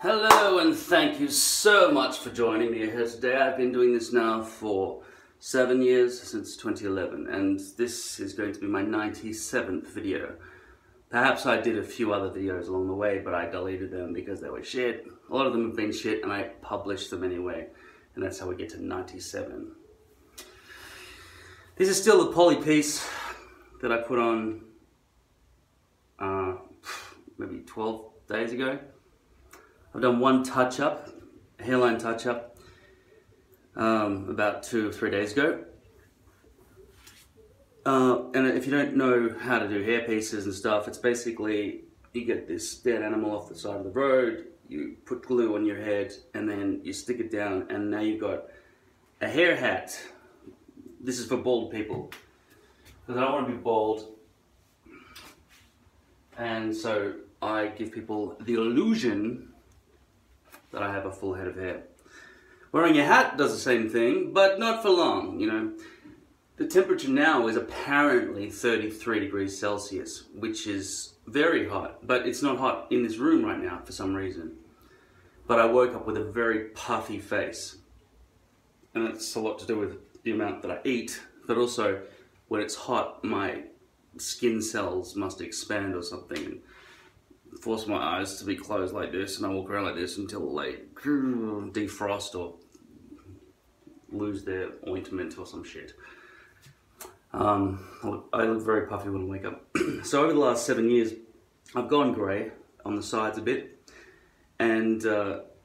Hello and thank you so much for joining me here today. I've been doing this now for 7 years, since 2011, and this is going to be my 97th video. Perhaps I did a few other videos along the way, but I deleted them because they were shit. A lot of them have been shit and I published them anyway, and that's how we get to 97. This is still the poly piece that I put on maybe 12 days ago. I've done one touch-up, hairline touch-up, about 2 or 3 days ago. And if you don't know how to do hair pieces and stuff, it's basically, you get this dead animal off the side of the road, you put glue on your head, and then you stick it down, and now you've got a hair hat. This is for bald people, because I don't want to be bald. And so I give people the illusion that I have a full head of hair. Wearing a hat does the same thing, but not for long, you know. The temperature now is apparently 33 degrees Celsius, which is very hot, but it's not hot in this room right now for some reason. But I woke up with a very puffy face. And it's a lot to do with the amount that I eat, but also when it's hot, my skin cells must expand or something and force my eyes to be closed like this, and I walk around like this until they defrost or lose their ointment or some shit. I look very puffy when I wake up. So over the last 7 years, I've gone grey on the sides a bit, and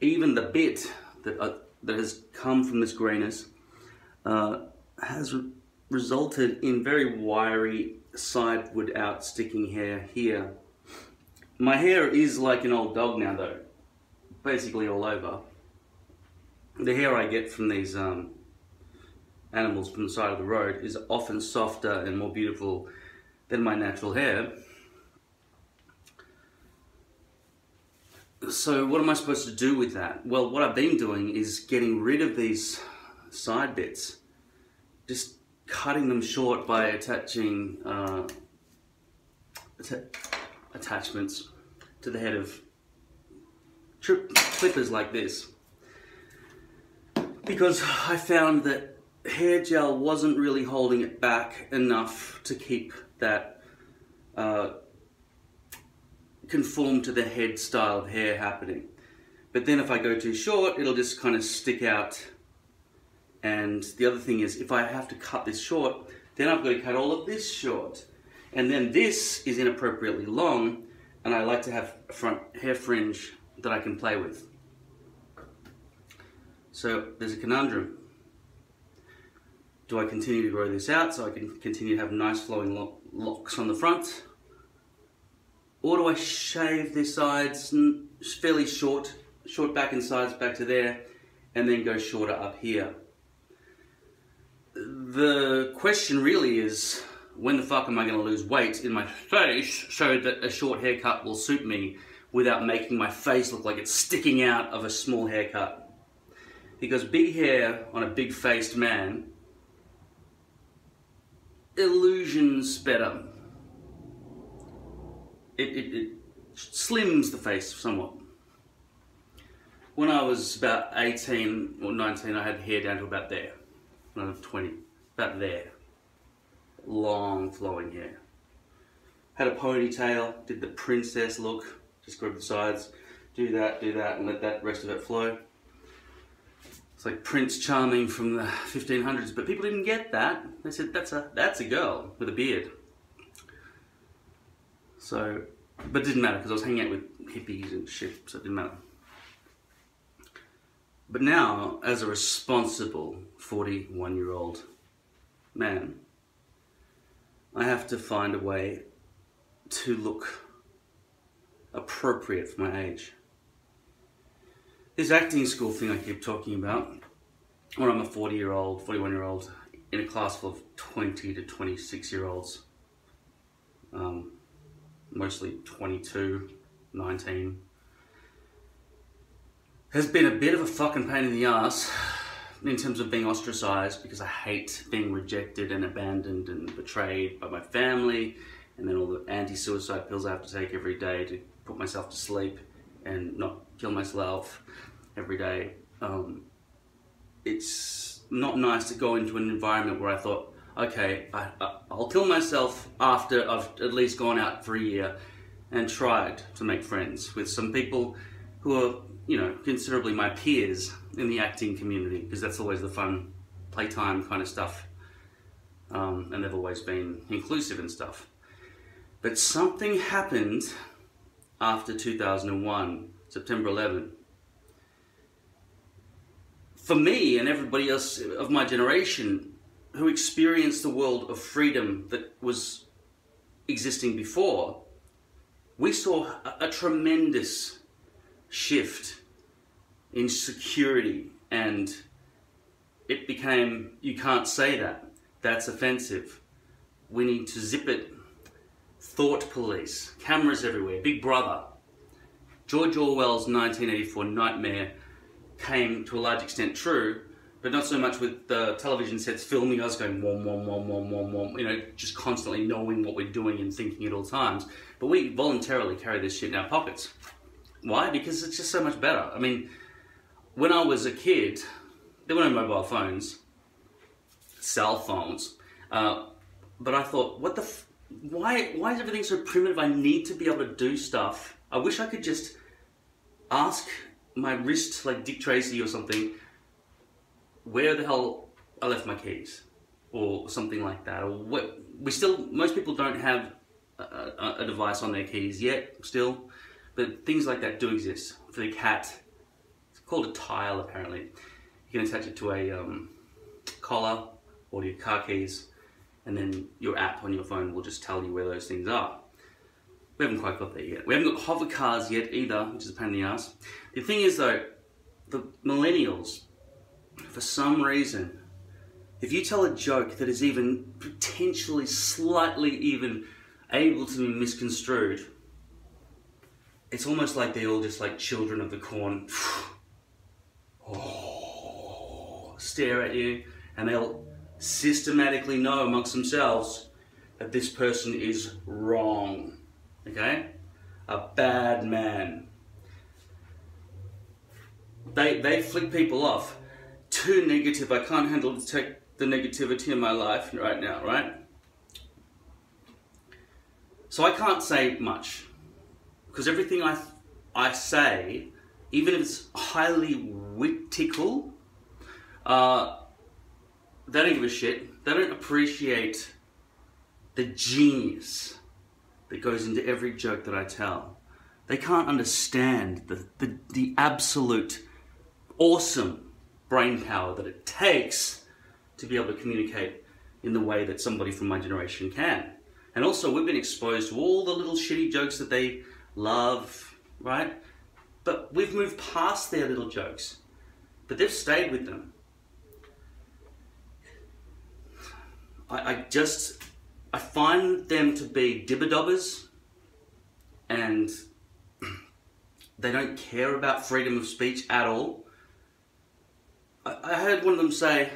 even the bit that has come from this greyness has resulted in very wiry, sideward out sticking hair here. My hair is like an old dog now though, basically all over. The hair I get from these animals from the side of the road is often softer and more beautiful than my natural hair. So what am I supposed to do with that? Well, what I've been doing is getting rid of these side bits, just cutting them short by attaching attachments to the head of clippers like this, because I found that hair gel wasn't really holding it back enough to keep that conform to the head style of hair happening. But then if I go too short, it'll just kind of stick out. And the other thing is, if I have to cut this short, then I've got to cut all of this short. And then this is inappropriately long, and I like to have a front hair fringe that I can play with. So there's a conundrum. Do I continue to grow this out so I can continue to have nice flowing locks on the front? Or do I shave the sides fairly short back and sides back to there, and then go shorter up here? The question really is, when the fuck am I going to lose weight in my face so that a short haircut will suit me without making my face look like it's sticking out of a small haircut? Because big hair on a big faced man illusions better. It slims the face somewhat. When I was about 18 or 19, I had hair down to about there. When I was 20, about there. Long flowing hair. Had a ponytail, did the princess look, just grab the sides, do that, and let that rest of it flow. It's like Prince Charming from the 1500s, but people didn't get that. They said, that's a girl with a beard. So, but it didn't matter because I was hanging out with hippies and shit, so it didn't matter. But now, as a responsible 41-year-old man, I have to find a way to look appropriate for my age. This acting school thing I keep talking about, when I'm a 40-year-old, 41-year-old, in a class full of 20 to 26-year-olds, mostly 22, 19, has been a bit of a fucking pain in the ass in terms of being ostracized, because I hate being rejected and abandoned and betrayed by my family, and then all the anti-suicide pills I have to take every day to put myself to sleep, and not kill myself every day. It's not nice to go into an environment where I thought, okay, I'll kill myself after I've at least gone out for a year and tried to make friends with some people who are, you know, considerably my peers in the acting community, because that's always the fun playtime kind of stuff. And they've always been inclusive and stuff. But something happened after 2001, September 11. For me and everybody else of my generation who experienced the world of freedom that was existing before, we saw a tremendous shift in security, and it became, you can't say that. That's offensive. We need to zip it. Thought police, cameras everywhere, Big Brother. George Orwell's 1984 nightmare came to a large extent true, but not so much with the television sets filming us going wom, wom, wom, wom, wom, wom, you know, just constantly knowing what we're doing and thinking at all times. But we voluntarily carry this shit in our pockets. Why? Because it's just so much better. I mean, when I was a kid, there were no mobile phones, cell phones, but I thought, why is everything so primitive? I need to be able to do stuff. I wish I could just ask my wrist, like Dick Tracy or something, where the hell I left my keys, or something like that. Or what? Most people don't have a device on their keys yet, still, but things like that do exist. For the cat, it's called a tile apparently. You can attach it to a collar or your car keys, and then your app on your phone will just tell you where those things are. We haven't quite got there yet. We haven't got hover cars yet either, which is a pain in the ass. The thing is though, the millennials, for some reason, if you tell a joke that is even potentially slightly even able to be misconstrued, it's almost like they're all just like children of the corn. Oh, stare at you, and they'll systematically know amongst themselves that this person is wrong. Okay? A bad man. They flick people off. Too negative. I can't handle the negativity in my life right now, right? So I can't say much, because everything I say, even if it's highly wittical, they don't give a shit. They don't appreciate the genius that goes into every joke that I tell. They can't understand the absolute awesome brain power that it takes to be able to communicate in the way that somebody from my generation can. And also, we've been exposed to all the little shitty jokes that they love, right? But we've moved past their little jokes. But they've stayed with them. I find them to be dibber-dobbers, and they don't care about freedom of speech at all. I heard one of them say,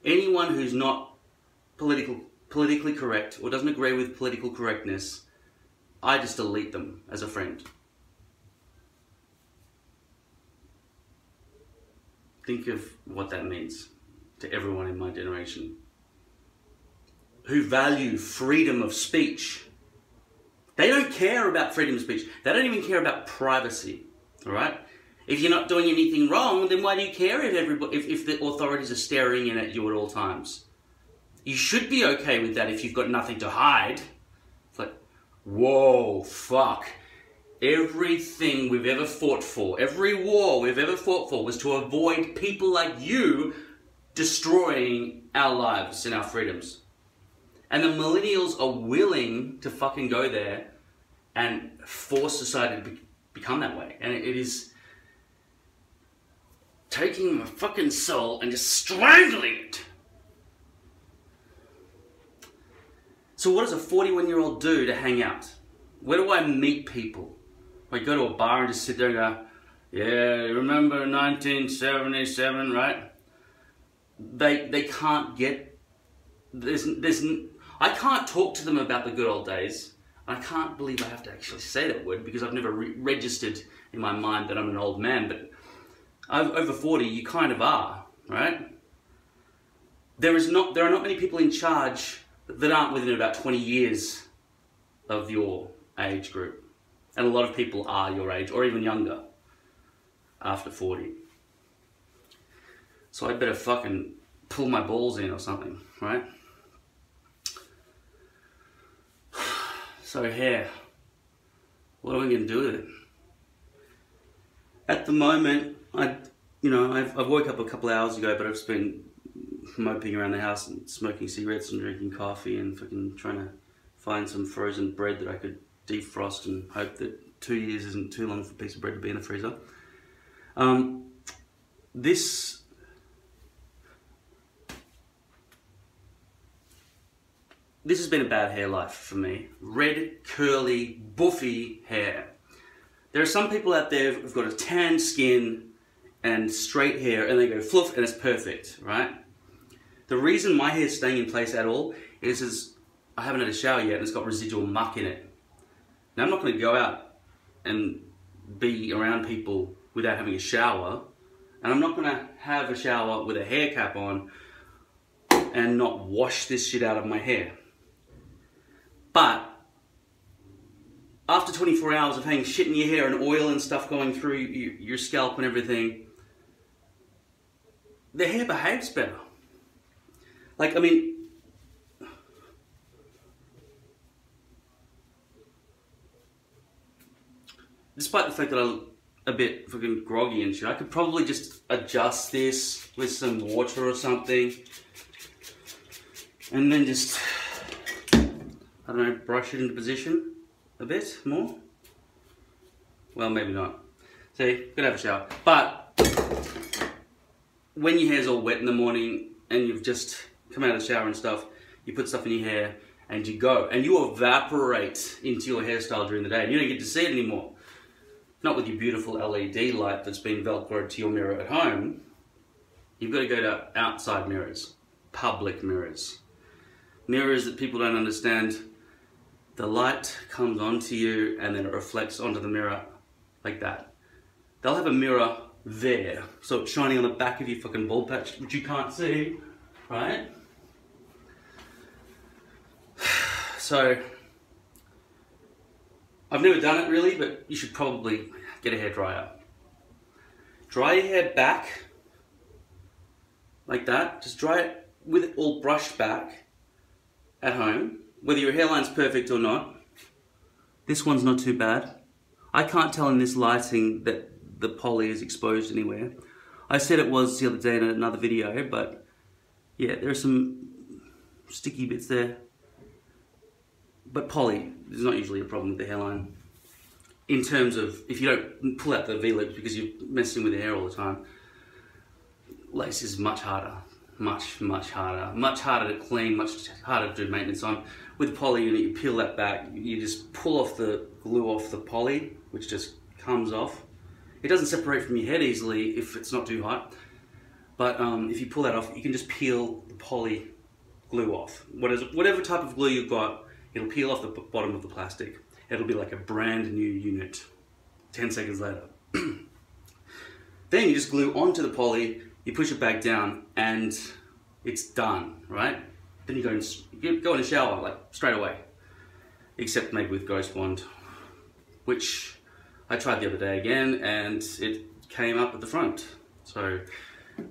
anyone who's not politically correct or doesn't agree with political correctness, I just delete them as a friend. Think of what that means to everyone in my generation who value freedom of speech. They don't care about freedom of speech. They don't even care about privacy, all right? If you're not doing anything wrong, then why do you care if the authorities are staring in at you at all times? You should be okay with that if you've got nothing to hide. It's like, whoa, fuck. Everything we've ever fought for, every war we've ever fought for was to avoid people like you destroying our lives and our freedoms. And the millennials are willing to fucking go there and force society to become that way. And it is taking my fucking soul and just strangling it. So what does a 41-year-old do to hang out? Where do I meet people? I go to a bar and just sit there and go, yeah, remember 1977, right? They can't get, I can't talk to them about the good old days. I can't believe I have to actually say that word because I've never registered in my mind that I'm an old man, but over 40, you kind of are, right? There are not many people in charge that aren't within about 20 years of your age group. And a lot of people are your age, or even younger, after 40. So I'd better fucking pull my balls in or something, right? So hair, what are we going to do with it? At the moment, I woke up a couple of hours ago, but I've just been moping around the house and smoking cigarettes and drinking coffee and fucking trying to find some frozen bread that I could defrost and hope that 2 years isn't too long for a piece of bread to be in the freezer. This has been a bad hair life for me. Red, curly, buffy hair. There are some people out there who've got a tan skin and straight hair and they go fluff and it's perfect, right? The reason my hair's staying in place at all is I haven't had a shower yet and it's got residual muck in it. Now I'm not going to go out and be around people without having a shower, and I'm not going to have a shower with a hair cap on and not wash this shit out of my hair. But after 24 hours of having shit in your hair and oil and stuff going through your scalp and everything, the hair behaves better. Like, I mean, despite the fact that I look a bit fucking groggy and shit, I could probably just adjust this with some water or something and then just, I don't know, brush it into position a bit more. Well, maybe not. See, gotta have a shower. But when your hair's all wet in the morning and you've just come out of the shower and stuff, you put stuff in your hair and you go. And you evaporate into your hairstyle during the day and you don't get to see it anymore. Not with your beautiful LED light that's been velcroed to your mirror at home. You've got to go to outside mirrors, public mirrors. Mirrors that people don't understand. The light comes onto you and then it reflects onto the mirror like that. They'll have a mirror there, so it's shining on the back of your fucking bald patch, which you can't see, right? So, I've never done it really, but you should probably get a hairdryer. Dry your hair back, like that. Just dry it with it all brushed back at home, whether your hairline's perfect or not. This one's not too bad. I can't tell in this lighting that the poly is exposed anywhere. I said it was the other day in another video, but yeah, there are some sticky bits there. But poly is not usually a problem with the hairline. In terms of, if you don't pull out the V-loops because you're messing with the hair all the time, lace is much harder. Much harder. Much harder to clean, much harder to do maintenance on. With poly, you peel that back, you just pull off the glue off the poly, which just comes off. It doesn't separate from your head easily if it's not too hot. But if you pull that off, you can just peel the poly glue off. Whatever type of glue you've got, it'll peel off the bottom of the plastic. It'll be like a brand new unit 10 seconds later. Then you just glue onto the poly, you push it back down, and it's done, right? Then you go in a shower, like, straight away. Except maybe with Ghost Wand, which I tried the other day again, and it came up at the front. So,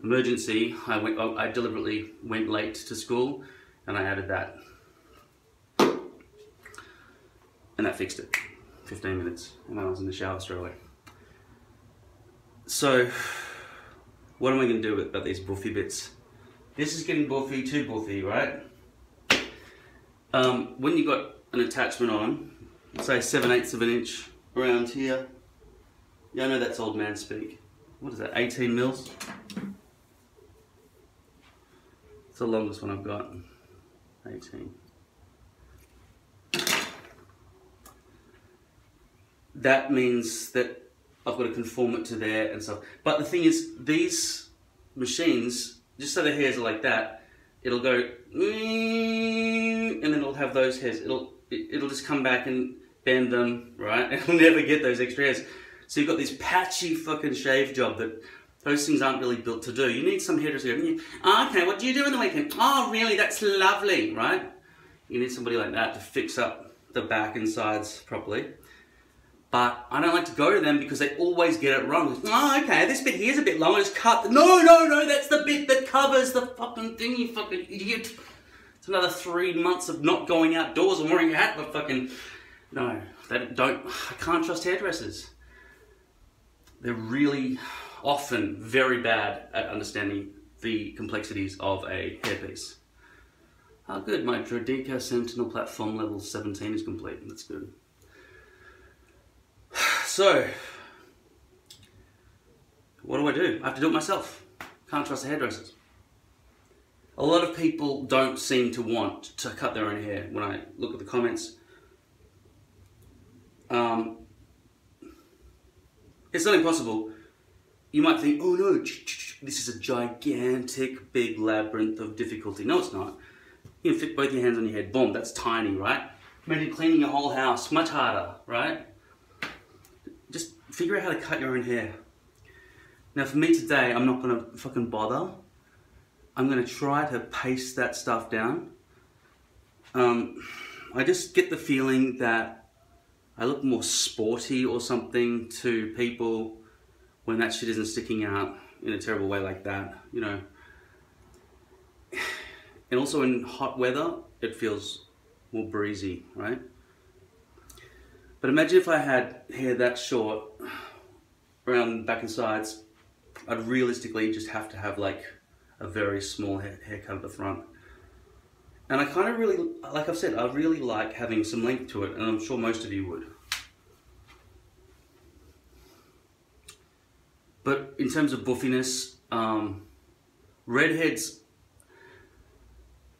emergency, I deliberately went late to school, and I added that. And that fixed it. 15 minutes, and I was in the shower straight away. So, what am I going to do about these buffy bits? This is getting buffy, too buffy, right? When you got an attachment on, say 7/8 of an inch around here, yeah, I know that's old man speak. What is that, 18 mils? It's the longest one I've got, 18. That means that I've got to conform it to there and stuff. But the thing is, these machines, just so the hairs are like that, it'll go, and then it'll have those hairs. it'll just come back and bend them, right? It'll never get those extra hairs. So you've got this patchy fucking shave job that those things aren't really built to do. You need some hairdresser to go, oh, okay, what do you do in the weekend? Oh, really? That's lovely, right? You need somebody like that to fix up the back and sides properly. But I don't like to go to them because they always get it wrong. Oh, okay, this bit here's a bit long, I just cut. No, that's the bit that covers the fucking thing, you fucking idiot. It's another 3 months of not going outdoors and wearing a hat, but fucking, no, I can't trust hairdressers. They're really often very bad at understanding the complexities of a hairpiece. Oh good, my Drodica Sentinel platform level 17 is complete, that's good. So, what do? I have to do it myself. Can't trust the hairdressers. A lot of people don't seem to want to cut their own hair when I look at the comments. It's not impossible. You might think, oh no, this is a gigantic big labyrinth of difficulty. No, it's not. You can fit both your hands on your head. Boom, that's tiny, right? Imagine cleaning your whole house, much harder, right? Just figure out how to cut your own hair. Now for me today, I'm not gonna fucking bother. I'm gonna try to paste that stuff down. I just get the feeling that I look more sporty or something to people when that shit isn't sticking out in a terrible way like that, you know. And also in hot weather, it feels more breezy, right? But imagine if I had hair that short around the back and sides, I'd realistically just have to have like a very small haircut at the front. And I kind of really, like I've said, I really like having some length to it, and I'm sure most of you would. But in terms of buffiness, redheads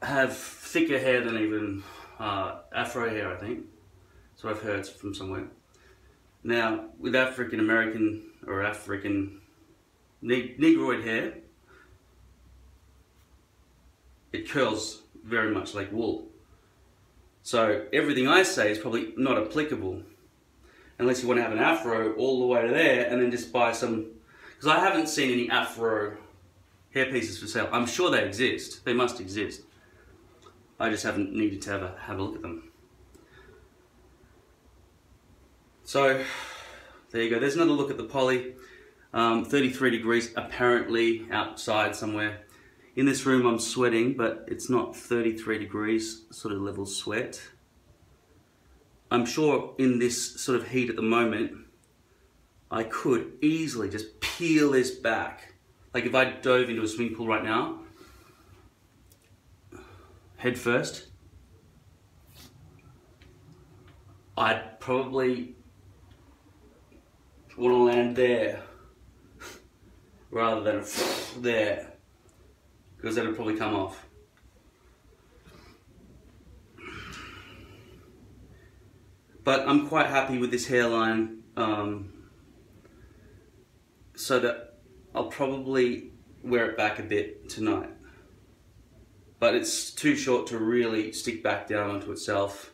have thicker hair than even Afro hair, I think. That's what I've heard from somewhere. Now, with African American or African Negroid hair, it curls very much like wool. So everything I say is probably not applicable unless you want to have an afro all the way to there and then just buy some, because I haven't seen any afro hair pieces for sale. I'm sure they exist. They must exist. I just haven't needed to have a look at them. So there you go. There's another look at the poly. 33 degrees apparently outside somewhere. In this room I'm sweating, but it's not 33 degrees sort of level sweat. I'm sure in this sort of heat at the moment, I could easily just peel this back. Like if I dove into a swimming pool right now, head first, I'd probably want to land there rather than there, because then it'll probably come off. But I'm quite happy with this hairline, so that I'll probably wear it back a bit tonight. But it's too short to really stick back down onto itself.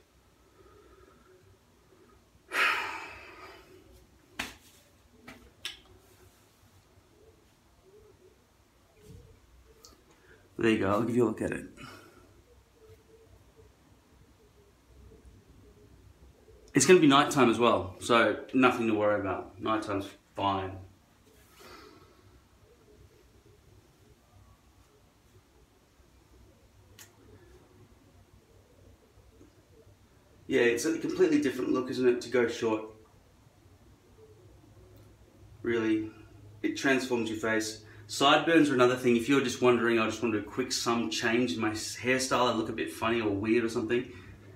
There you go, I'll give you a look at it. It's going to be nighttime as well, so nothing to worry about. Nighttime's fine. Yeah, it's a completely different look, isn't it, to go short. Really, it transforms your face. Sideburns are another thing. If you're just wondering, I just want to do a quick change in my hairstyle, I look a bit funny or weird or something,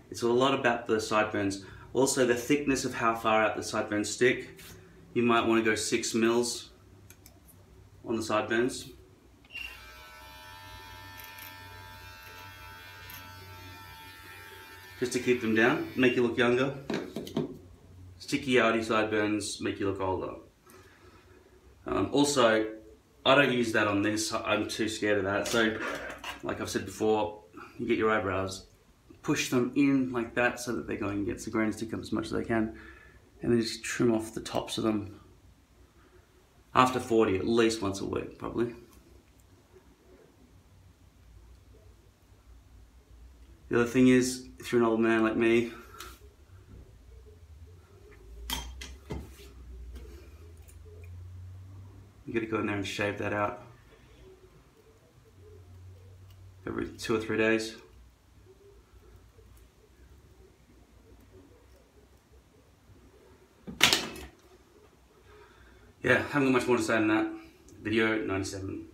it's a lot about the sideburns. Also the thickness of how far out the sideburns stick. You might want to go 6 mils on the sideburns. Just to keep them down, make you look younger. Sticky outy sideburns make you look older. Also, I don't use that on this, I'm too scared of that. So, like I've said before, you get your eyebrows push them in like that so that they're going against the grain, stick them as much as they can, and then just trim off the tops of them after 40, at least once a week probably. The other thing is, if you're an old man like me, you gotta go in there and shave that out every 2 or 3 days. Yeah, haven't got much more to say than that. Video 97.